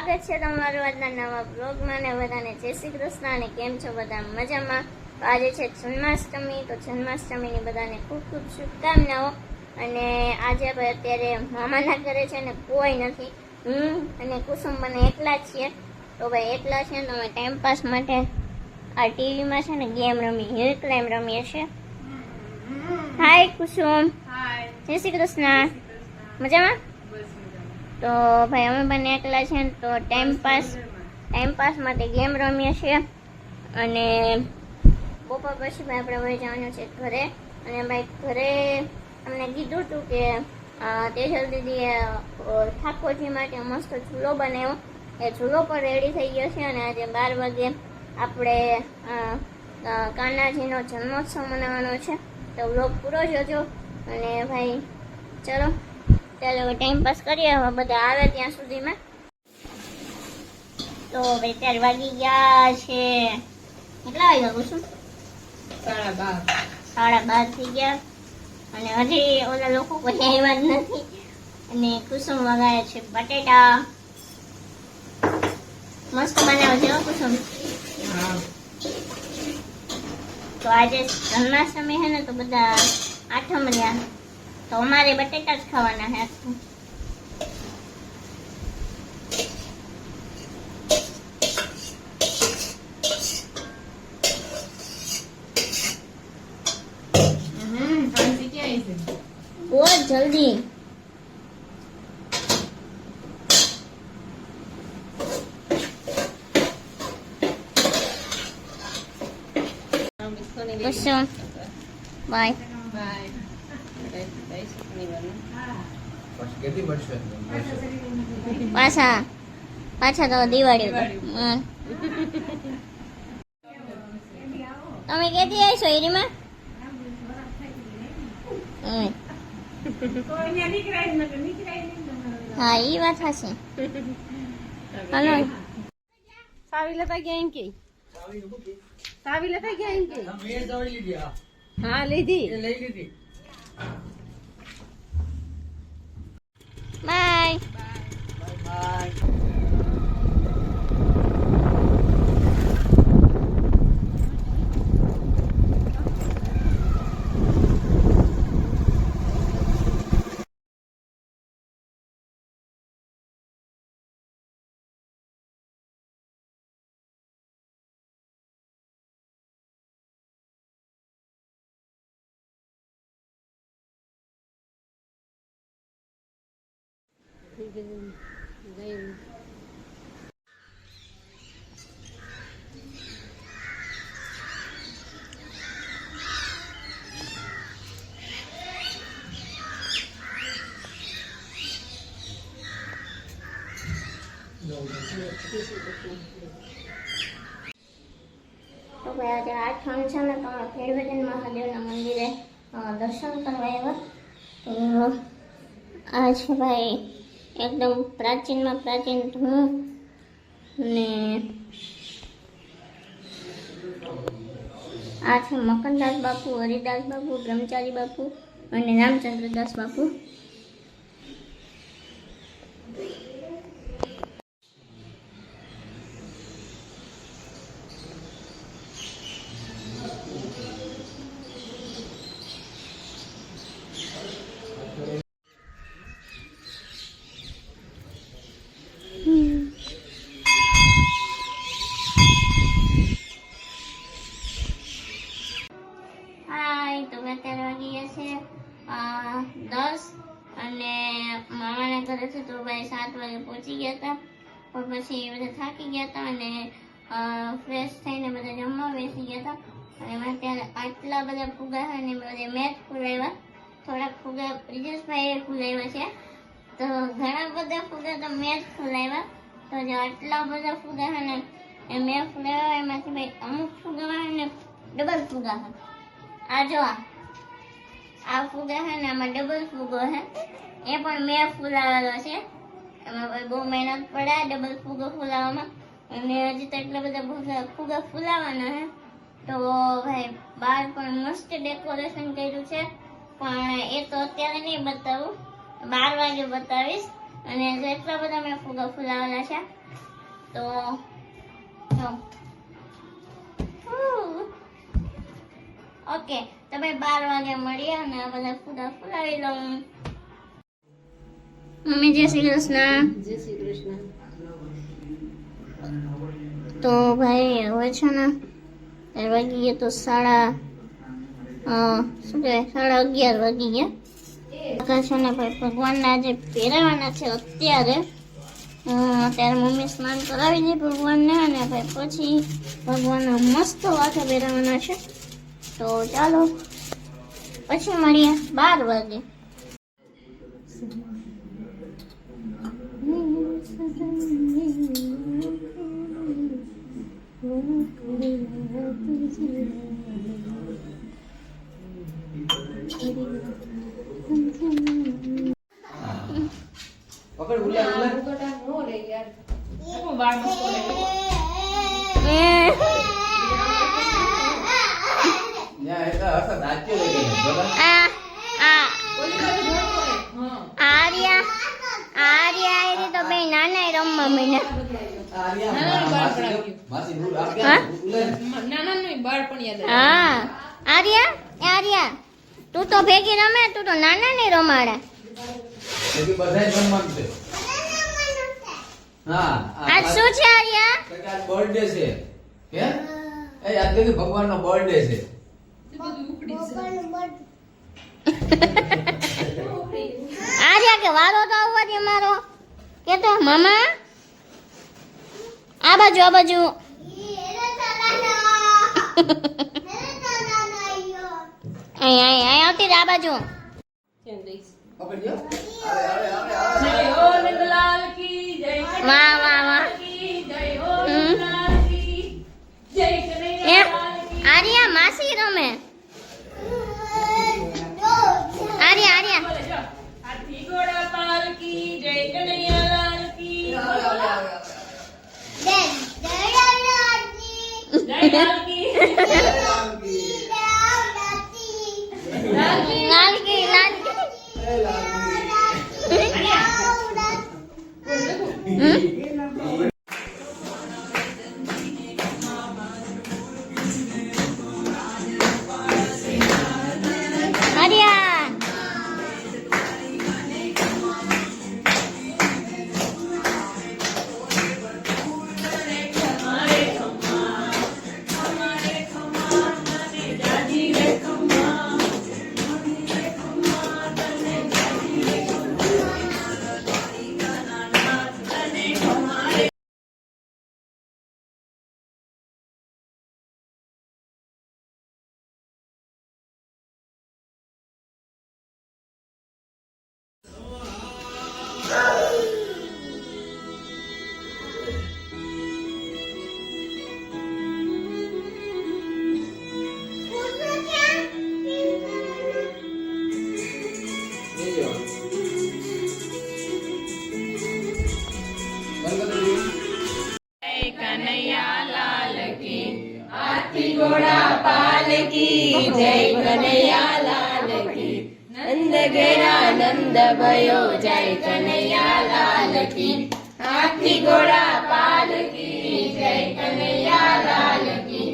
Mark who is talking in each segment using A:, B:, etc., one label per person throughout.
A: સ્વાગત છે તમારું આજના નવા બ્લોગમાં ને બધાને જય શ્રી કૃષ્ણ અને કેમ છો બધા મજામાં. તો આજે છે જન્માષ્ટમી, તો જન્માષ્ટમીની બધાને ખૂબ ખૂબ શુભકામનાઓ. અને આજે આપણે અત્યારે મામાના ઘરે છે ને કોઈ નથી, હું અને કુસુમ મને એકલા જ છીએ. તો ભાઈ એકલા છે તો અમે ટાઈમપાસ માટે આ ટીવીમાં છે ને ગેમ રમી, હિલ ક્લાઇમ્બ રમીએ છીએ. હાય કુસુમ. જય શ્રી કૃષ્ણ. મજામાં? તો ભાઈ અમે બંને એકલા છે ને તો ટાઈમપાસ માટે ગેમ રમીએ છીએ. અને બપોર પછી ભાઈ આપણે વહી જવાનું છે ઘરે. અને ભાઈ ઘરે અમને કીધું હતું કે તેજલ દીદીએ ઠાકોરજી માટે મસ્ત ઝૂલો બનાવ્યો. એ ઝૂલો પણ રેડી થઈ ગયો છે. અને આજે 12 વાગે આપણે કાનાજીનો જન્મોત્સવ મનાવવાનો છે. તો વ્લોગ પૂરો જોજો. અને ભાઈ ચલો ચાલો ટાઈમ પાસ કરીએ હવે બધા આવે ત્યાં સુધીમાં. તો ભાઈ 4 વાગી ગયા છે. કેટલા વાગ્યા કુસુમ? 12:30 થઈ ગયા. અને હજી ઓલા લોકો કોઈ આવ્યા જ નથી. અને કુસુમ વગાડે છે બટેટા. મસ્ત બનાવે છે કુસુમ. તો આજે જન્માષ્ટમી છે ને તો બધા આઠમ રહ્યા. તો અમારે બટેટા જ ખાવાના છે. બહુ જલ્દી કુસુમ બાય. પાછા તો દિવાળી તમે કેતી આવીશો એરીમાં? હા એ વાત હશે. હલો
B: સાવી લેતા ગયા એમ કે સાવી લેતા ગયા એમ કે હા લીધી.
A: બાય. તો ભાઈ આજે આઠમ છે ને તો અમે ભેળવદન મહાદેવના મંદિરે દર્શન કરવા આવ્યા. તો આ છે ભાઈ એકદમ પ્રાચીનમાં પ્રાચીન ધૂમ. ને આ છે મકનદાસ બાપુ, હરિદાસ બાપુ, બ્રહ્મચારી બાપુ અને રામચંદ્રદાસ બાપુ. હાય, તો અત્યારે વાગી ગયા છે 10 અને મામાના ઘરે છે તો ભાઈ 7 વાગે પહોંચી ગયા હતા. પણ પછી બધા થાકી ગયા હતા અને ફ્રેશ થઈને બધા જમવા બેસી ગયા હતા. અને મેં અત્યારે આટલા બધા ફુગા છે ને બધા મેં જ ફૂલાવ્યા. થોડાક ફુગા બ્રિજેશભાઈએ ફૂલાવ્યા છે. તો ઘણા બધા ફુગા તો મેં જ ફૂલાવ્યા. તો જે આટલા બધા ફુગા છે ને એ મેં ફૂલાવ્યા. એમાંથી ભાઈ અમુક ફુગા ને ડબલ ફુગા છે. આ જો આ ફુગા છે ને આમાં ડબલ ફુગો છે. એ પણ મેં ફૂલાવેલો છે. એમાં બહુ મહેનત પડે ડબલ ફુગો ફૂલાવવામાં. અને હજી તો એટલા બધા ફુગા ફૂલાવાના છે. તો ભાઈ બહાર પણ મસ્ત ડેકોરેશન કર્યું છે. પણ એ તો અત્યારે નહીં બતાવું, 12 વાગે બતાવીશ. અને એટલા બધા મેં ફુગા ફુલાવેલા છે. તો જો ઓકે, તો ભાઈ 12 વાગે મળીએ અને આ બધા ફુગા ફુલાવી લઉં. મમ્મી જય શ્રી કૃષ્ણ.
B: જય શ્રી કૃષ્ણ.
A: તો ભાઈ હવે છે ને વાગી ગયા તો શું કહેવાય 11:30 વાગી ગયા છે ને ભાઈ. ભગવાનને આજે પહેરાવાના છે અત્યારે મમ્મી સ્નાન કરાવી દે ભગવાનને અને ભાઈ પછી ભગવાનના મસ્ત વાથે પહેરાવાના છે. તો ચાલો પછી મળીએ 12 વાગે.
C: પકડ ઉલા ઉલા
B: મુકટા નો લે યાર. હું બાર મસ્ત લે.
C: ન્યા એતા હસા દાચ્યો લઈ ગયો બરાબર.
B: ઓલી બાજુ જોડો ને. હા.
A: આર્યા એની તો બે નાના રમવા માંડ્યા.
C: માસી દૂર આ
A: હા?
C: ગયા ઉલે
B: નાના નું બાળપણ યાદ આવે.
A: હા આર્યા તું તો ભેગી રમે, તું તો નાના ને રમાડા.
C: તેથી બધાય જમવાનું છે. હા
A: આજ શું છે આર્યા?
C: આજ બર્થડે છે. હે એ આજ કે ભગવાનનો બર્થડે છે.
B: બધું ઉકળી છે.
A: આર્યા કે વારો તો આવવા દે મારો કે તો મામા આ બાજુ અહીં આવતી આ બાજુ.
B: કેમ દઈશ.
C: પકડજો. અરે
B: જય હો નંદલાલ કી જય.
A: વાહ વાહ વાહ.
B: કી જય હો નંદલાલ કી જય.
A: એ
B: કનૈયા કી.
A: આર્યા માસી રમે. આર્યા
B: બોલે જો. હાથી ઘોડા પાલ કી જય. કનૈયાલાલ કી. જય લાલ કી. લાલ કી.
A: લાલકી આર્યા
B: હાથી ઘોડા પાલ કી જય. કનૈયાલાલ કી. નંદ ઘેરા નંદ ભયો જય. કનૈયાલાલ કી. હાથી ઘોડા પાલ કી જય. કનૈયાલાલ કી.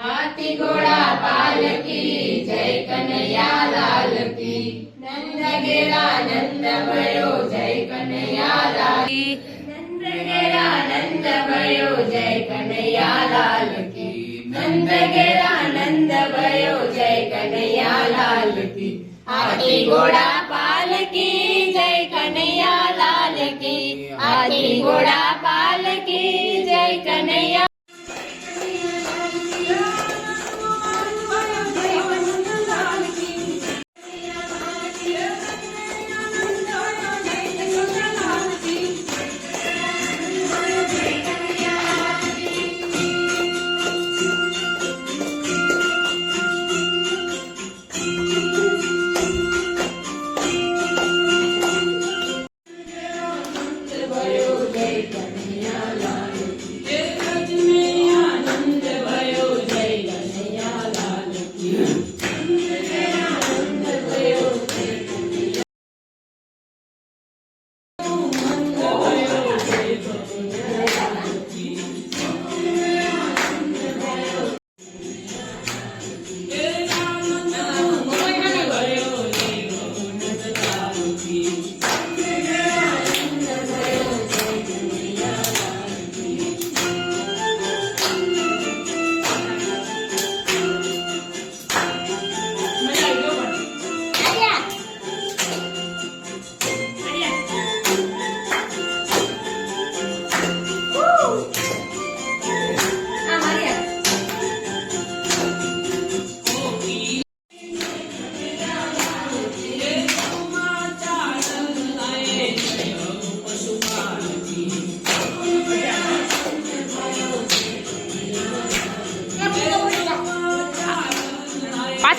B: હાથી ઘોડા પાલ કી જય. કનૈયાલાલ કી. નંદ ઘેરા નંદ ભયો જય. કનૈયાલાલ કી. નંદ ઘેરા નંદ ભયો જય. કનૈયાલાલ કી. નંદ ઘેરા નંદ ભયો જય. કનૈયાલાલ કી. હાથી ઘોડા પાલ કી જય. કનૈયાલાલ કી. હાથી ઘોડા પાલ કી જય. કનૈયા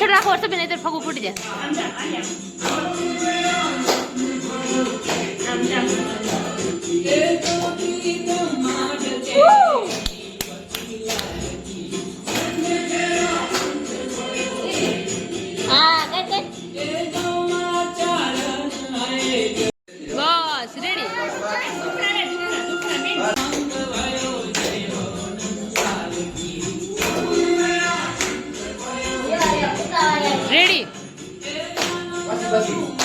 B: પાછળ રાખો વર્ષ નહીં તો ફગું ફૂટી જાય
A: હા કર
B: બસ રેડી રેડી
C: પછી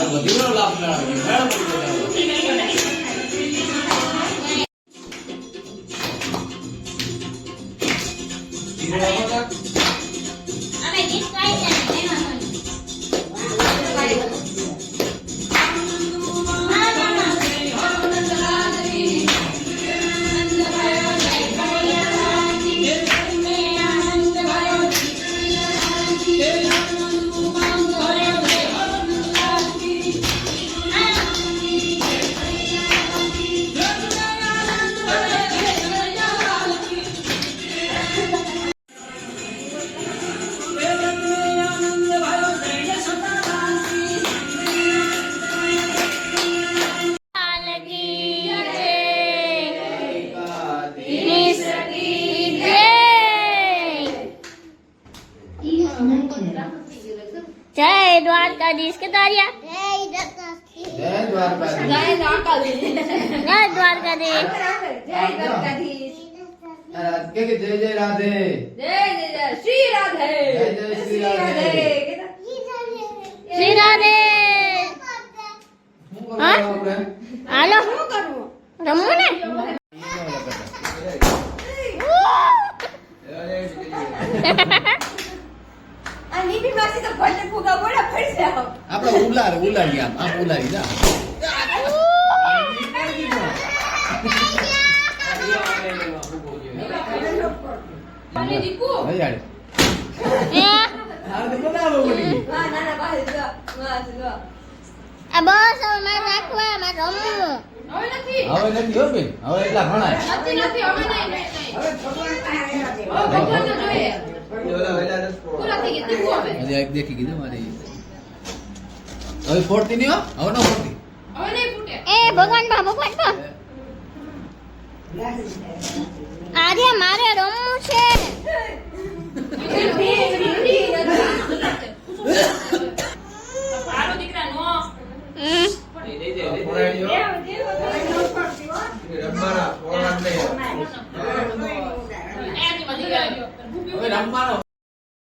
C: બધી નો લાભ
A: અમે ગીત ગાઈ છે એમાં જય દ્વારકાધીશ કે તારિયા
C: જય દ્વારકાધીશ
A: જય દ્વારકાધીશ
C: કે જય જય રાધે
B: શ્રી રાધે
C: જય જય શ્રી રાધે
A: શ્રી રાધે
C: શું
A: હા?
C: કરવાનું આપણે
A: હાલો
B: શું કરવું
A: રમવું ને
B: આ નીની માસી તો ભલે ફુગા બોડા પડી જાવ
C: આપણે ઉલારી આમ ઉલારી જા
B: મને દીકુ
C: હજાર
A: એ
C: આ તો બનાવો પડી
B: ના ના બસ જો
A: આ બસ હવે મારે રાખવા મારે રમવું
B: હવે નથી
C: હવે નથી હો બેન હવે એટલા ભણાય
B: નથી હવે નહીં હવે ભગવાન તો જોઈએ પૂરા થઈ ગયા દીકુ હવે
C: હજી એક દેખી કીધું મારી હવે ફોડતી નહીં હો હવે ન ફોડતી
B: હવે નહીં ફૂટે
A: એ ભગવાન આજે મારે રમવું છે
B: પાડો દીકરા નો
A: હમ.
C: હવે રમવાનો